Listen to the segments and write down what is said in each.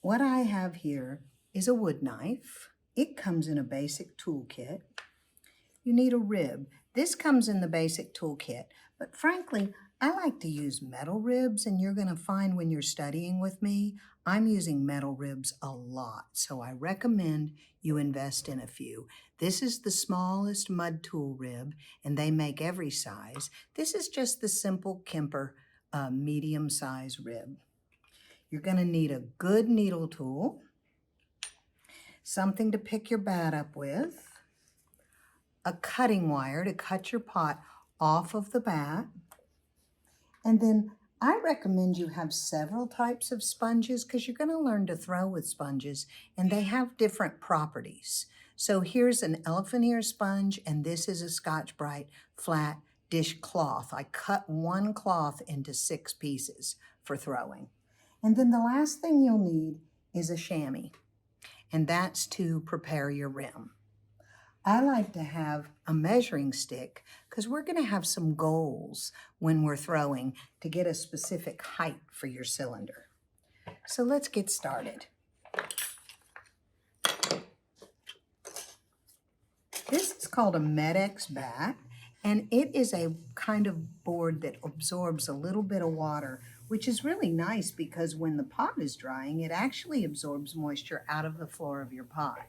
What I have here is a wood knife. It comes in a basic toolkit. You need a rib. This comes in the basic toolkit, but frankly, I like to use metal ribs, and you're going to find when you're studying with me, I'm using metal ribs a lot, so I recommend you invest in a few. This is the smallest mud tool rib, and they make every size. This is just the simple Kemper medium size rib. You're going to need a good needle tool, something to pick your bat up with, a cutting wire to cut your pot off of the bat, and then I recommend you have several types of sponges because you're going to learn to throw with sponges, and they have different properties. So here's an elephant ear sponge, and this is a Scotch-Brite flat dish cloth. I cut one cloth into 6 pieces for throwing. And then the last thing you'll need is a chamois, and that's to prepare your rim. I like to have a measuring stick because we're going to have some goals when we're throwing to get a specific height for your cylinder. So let's get started. This is called a Medex bat, and it is a kind of board that absorbs a little bit of water, which is really nice because when the pot is drying, it actually absorbs moisture out of the floor of your pot.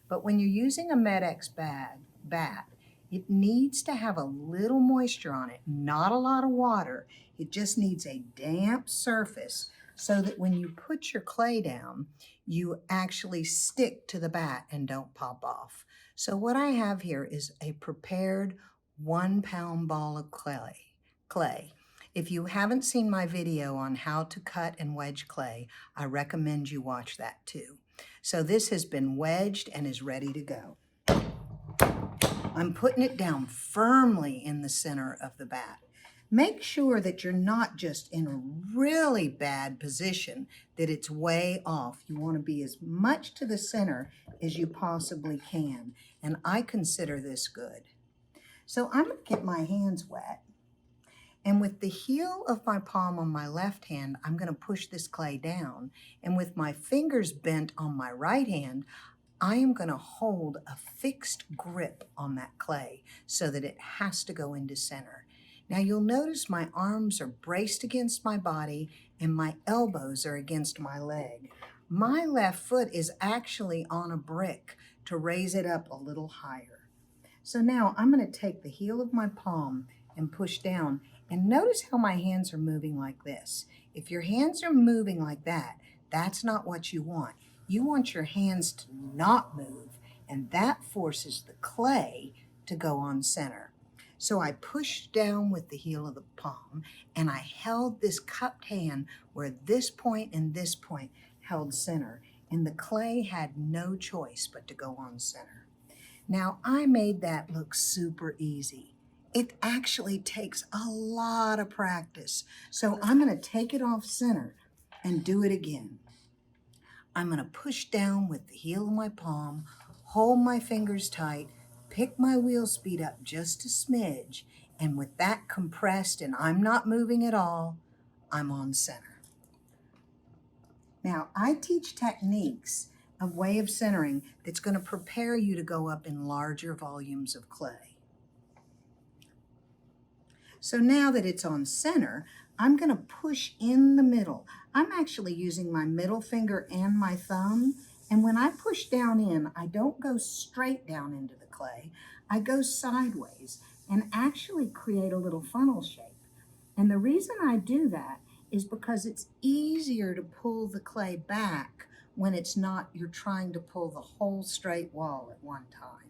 But when you're using a Medex bat, it needs to have a little moisture on it, not a lot of water. It just needs a damp surface so that when you put your clay down, you actually stick to the bat and don't pop off. So what I have here is a prepared 1-pound ball of clay. If you haven't seen my video on how to cut and wedge clay, I recommend you watch that too. So this has been wedged and is ready to go. I'm putting it down firmly in the center of the bat. Make sure that you're not just in a really bad position, that it's way off. You want to be as much to the center as you possibly can, and I consider this good. So I'm going to get my hands wet, and with the heel of my palm on my left hand, I'm going to push this clay down, and with my fingers bent on my right hand, I am going to hold a fixed grip on that clay so that it has to go into center. Now you'll notice my arms are braced against my body and my elbows are against my leg. My left foot is actually on a brick to raise it up a little higher. So now I'm going to take the heel of my palm and push down, and notice how my hands are moving like this. If your hands are moving like that, that's not what you want. You want your hands to not move, and that forces the clay to go on center. So I pushed down with the heel of the palm, and I held this cupped hand where this point and this point held center, and the clay had no choice but to go on center. Now I made that look super easy. It actually takes a lot of practice. So I'm going to take it off center and do it again. I'm going to push down with the heel of my palm, hold my fingers tight, pick my wheel speed up just a smidge, and with that compressed and I'm not moving at all, I'm on center. Now, I teach techniques, a way of centering that's going to prepare you to go up in larger volumes of clay. So now that it's on center, I'm going to push in the middle. I'm actually using my middle finger and my thumb, and when I push down in, I don't go straight down into the clay. I go sideways and actually create a little funnel shape. And the reason I do that is because it's easier to pull the clay back when it's not, you're trying to pull the whole straight wall at one time.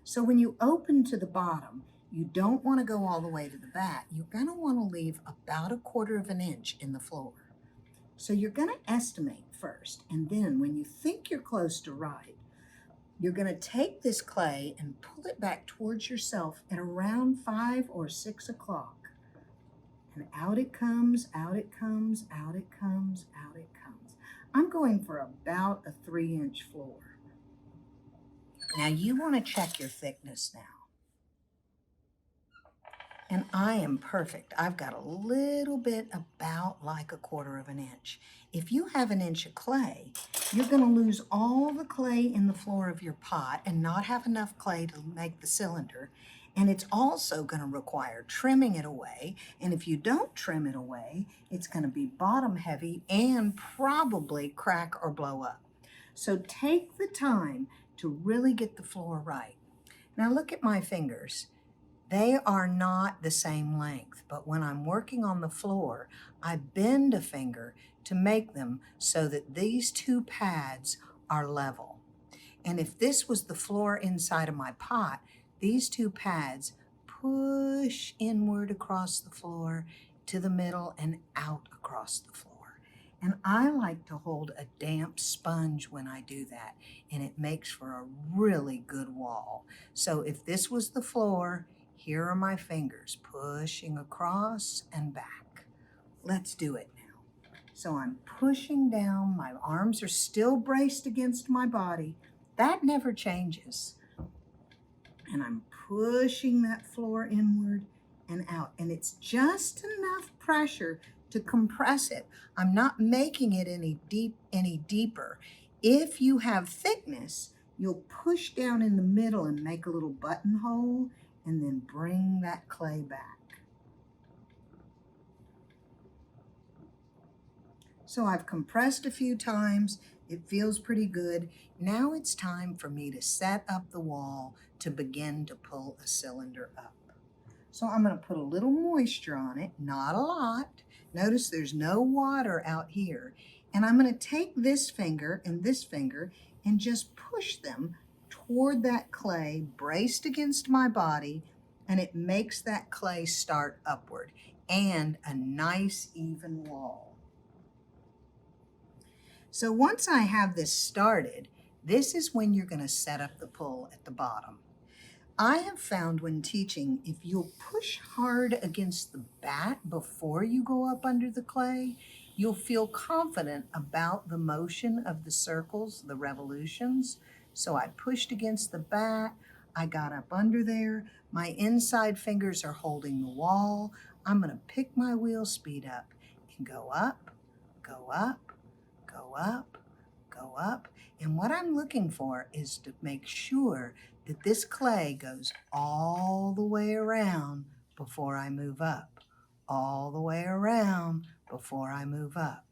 So when you open to the bottom, you don't want to go all the way to the bat. You're going to want to leave about 1/4 of an inch in the floor. So you're going to estimate first, and then when you think you're close to right, you're going to take this clay and pull it back towards yourself at around 5 or 6 o'clock. And out it comes, out it comes, out it comes, out it comes. I'm going for about a 3-inch floor. Now you want to check your thickness now. And I am perfect. I've got a little bit about like a quarter of an inch. If you have an inch of clay, you're going to lose all the clay in the floor of your pot and not have enough clay to make the cylinder. And it's also going to require trimming it away. And if you don't trim it away, it's going to be bottom heavy and probably crack or blow up. So take the time to really get the floor right. Now look at my fingers. They are not the same length, but when I'm working on the floor, I bend a finger to make them so that these two pads are level. And if this was the floor inside of my pot, these two pads push inward across the floor to the middle and out across the floor. And I like to hold a damp sponge when I do that, and it makes for a really good wall. So if this was the floor, here are my fingers pushing across and back. Let's do it now. So I'm pushing down, my arms are still braced against my body. That never changes. And I'm pushing that floor inward and out. And it's just enough pressure to compress it. I'm not making it any deeper. If you have thickness, you'll push down in the middle and make a little buttonhole and then bring that clay back. So I've compressed a few times. It feels pretty good. Now it's time for me to set up the wall to begin to pull a cylinder up. So I'm going to put a little moisture on it, not a lot. Notice there's no water out here. And I'm going to take this finger and just push them toward that clay, braced against my body, and it makes that clay start upward and a nice even wall. So once I have this started, this is when you're going to set up the pull at the bottom. I have found when teaching, if you'll push hard against the bat before you go up under the clay, you'll feel confident about the motion of the circles, the revolutions. So I pushed against the bat, I got up under there, my inside fingers are holding the wall. I'm going to pick my wheel speed up and go up, go up, go up, go up. And what I'm looking for is to make sure that this clay goes all the way around before I move up, all the way around before I move up,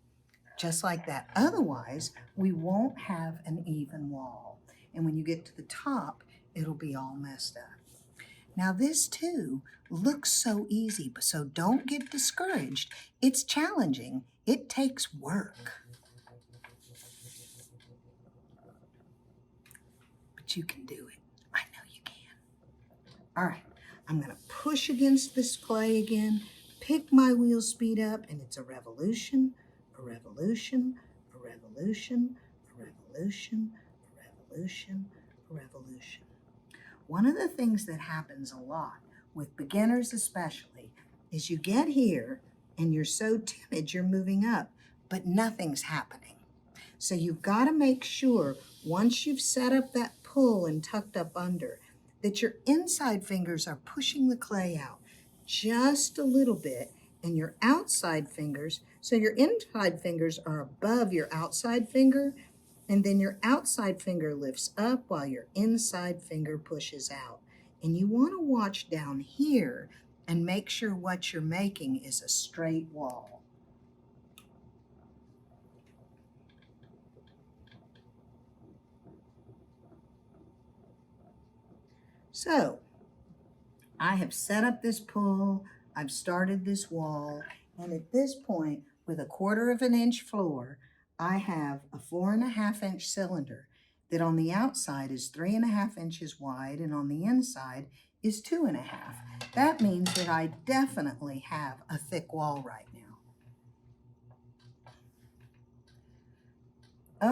just like that. Otherwise, we won't have an even wall. And when you get to the top, it'll be all messed up. Now this too looks so easy, but so don't get discouraged. It's challenging. It takes work. But you can do it. I know you can. All right, I'm going to push against this clay again, pick my wheel speed up, and it's a revolution, a revolution, a revolution, a revolution, a revolution, a revolution. One of the things that happens a lot, with beginners especially, is you get here and you're so timid you're moving up, but nothing's happening. So you've got to make sure, once you've set up that pull and tucked up under, that your inside fingers are pushing the clay out just a little bit, and your outside fingers, so your inside fingers are above your outside finger, and then your outside finger lifts up while your inside finger pushes out. And you want to watch down here and make sure what you're making is a straight wall. So I have set up this pull, I've started this wall, and at this point, with a 1/4 of an inch floor, I have a 4.5 inch cylinder that on the outside is 3.5 inches wide and on the inside is 2.5. That means that I definitely have a thick wall right now.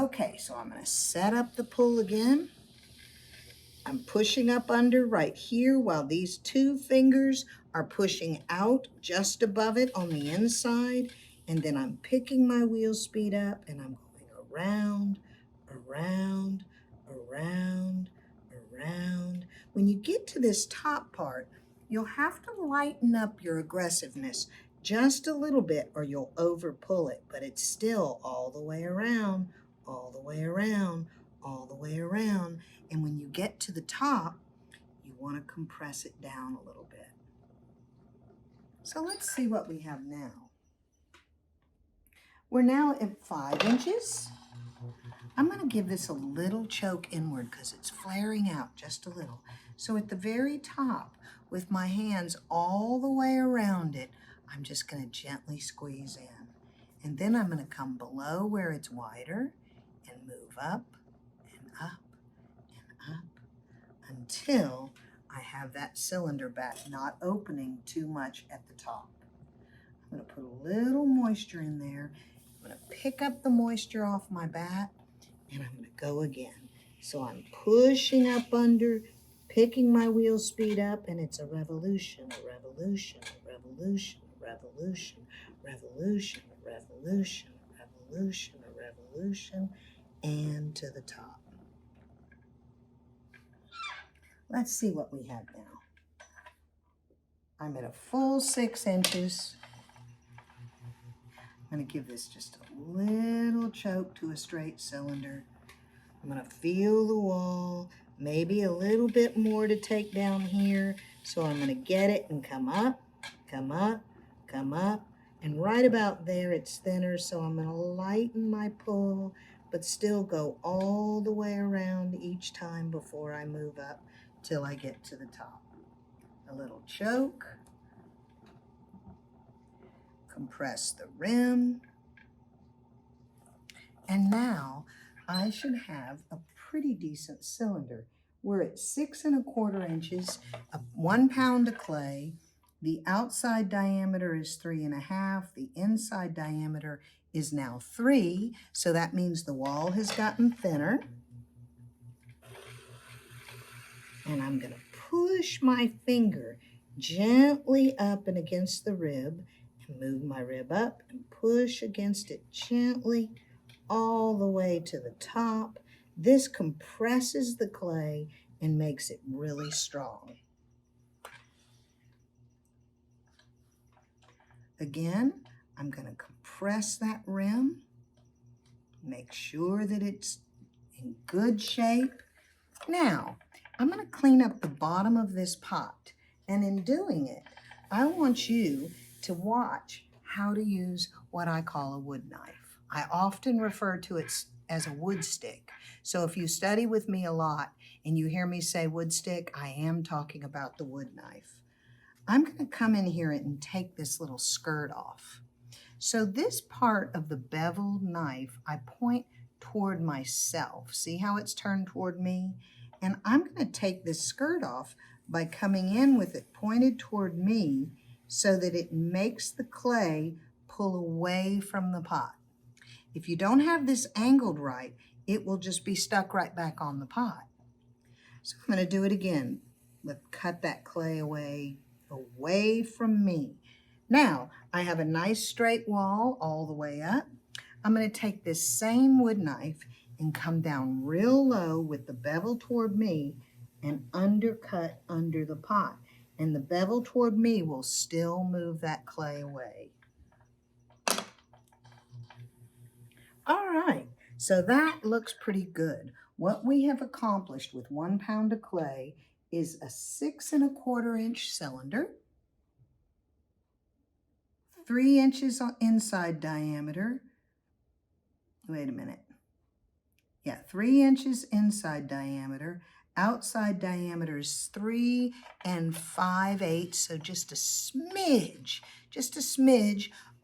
Okay, so I'm going to set up the pull again. I'm pushing up under right here while these two fingers are pushing out just above it on the inside. And then I'm picking my wheel speed up and I'm going around, around, around, around. When you get to this top part, You'll have to lighten up your aggressiveness just a little bit or you'll over pull it, but it's still all the way around, all the way around, all the way around. And when you get to the top, you want to compress it down a little bit. So let's see what we have now. We're now at 5 inches. I'm going to give this a little choke inward because it's flaring out just a little. So at the very top, with my hands all the way around it, I'm just going to gently squeeze in. And then I'm going to come below where it's wider and move up and up and up until I have that cylinder back, not opening too much at the top. I'm going to put a little moisture in there. I'm going to pick up the moisture off my bat and I'm going to go again. So I'm pushing up under, picking my wheel speed up, and it's a revolution, a revolution, a revolution, a revolution, revolution, a revolution, a revolution, a revolution, and to the top. Let's see what we have now. I'm at a full 6 inches. I'm going to give this just a little choke to a straight cylinder. I'm going to feel the wall, maybe a little bit more to take down here. So I'm going to get it and come up, come up, come up. And right about there it's thinner, so I'm going to lighten my pull, but still go all the way around each time before I move up till I get to the top. A little choke. Compress the rim. And now I should have a pretty decent cylinder. We're at 6 1/4 inches, 1 pound of clay. The outside diameter is 3 1/2. The inside diameter is now 3. So that means the wall has gotten thinner. And I'm going to push my finger gently up and against the rib and move my rib up and push against it gently all the way to the top. This compresses the clay and makes it really strong. Again, I'm going to compress that rim, make sure that it's in good shape. Now, I'm going to clean up the bottom of this pot, and in doing it, I want you to watch how to use what I call a wood knife. I often refer to it as a wood stick. So if you study with me a lot and you hear me say wood stick, I am talking about the wood knife. I'm going to come in here and take this little skirt off. So this part of the beveled knife, I point toward myself. See how it's turned toward me? And I'm going to take this skirt off by coming in with it pointed toward me so that it makes the clay pull away from the pot. If you don't have this angled right, it will just be stuck right back on the pot. So I'm going to do it again. Let's cut that clay away from me. Now, I have a nice straight wall all the way up. I'm going to take this same wood knife and come down real low with the bevel toward me and undercut under the pot. And the bevel toward me will still move that clay away. All right, so that looks pretty good. What we have accomplished with 1 pound of clay is a 6 1/4 inch cylinder, 3 inches inside diameter. Wait a minute. Yeah, 3 inches inside diameter. Outside diameter is 3 5/8, so just a smidge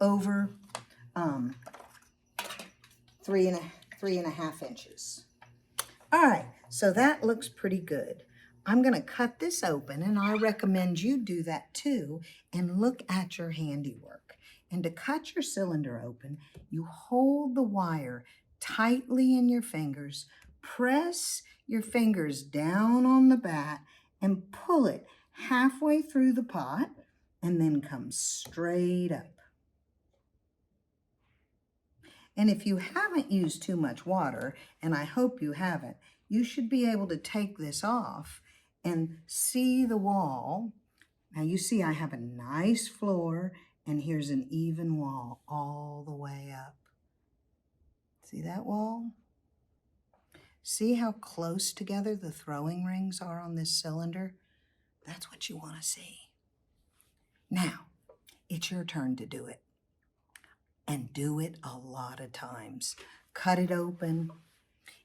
over 3.5 inches. All right, so that looks pretty good. I'm going to cut this open, and I recommend you do that too, and look at your handiwork. And to cut your cylinder open, you hold the wire tightly in your fingers, press your fingers down on the bat, and pull it halfway through the pot, and then come straight up. And if you haven't used too much water, and I hope you haven't, you should be able to take this off and see the wall Now you see I have a nice floor, and here's an even wall all the way up. See that wall? See how close together the throwing rings are on this cylinder? That's what you want to see. Now, it's your turn to do it. And do it a lot of times. Cut it open.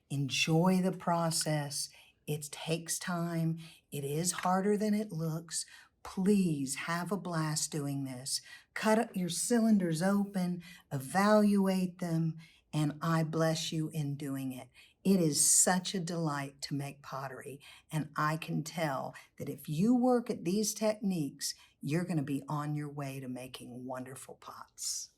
Enjoy the process. It takes time. It is harder than it looks. Please have a blast doing this. Cut your cylinders open, evaluate them, and I bless you in doing it. It is such a delight to make pottery, and I can tell that if you work at these techniques, you're going to be on your way to making wonderful pots.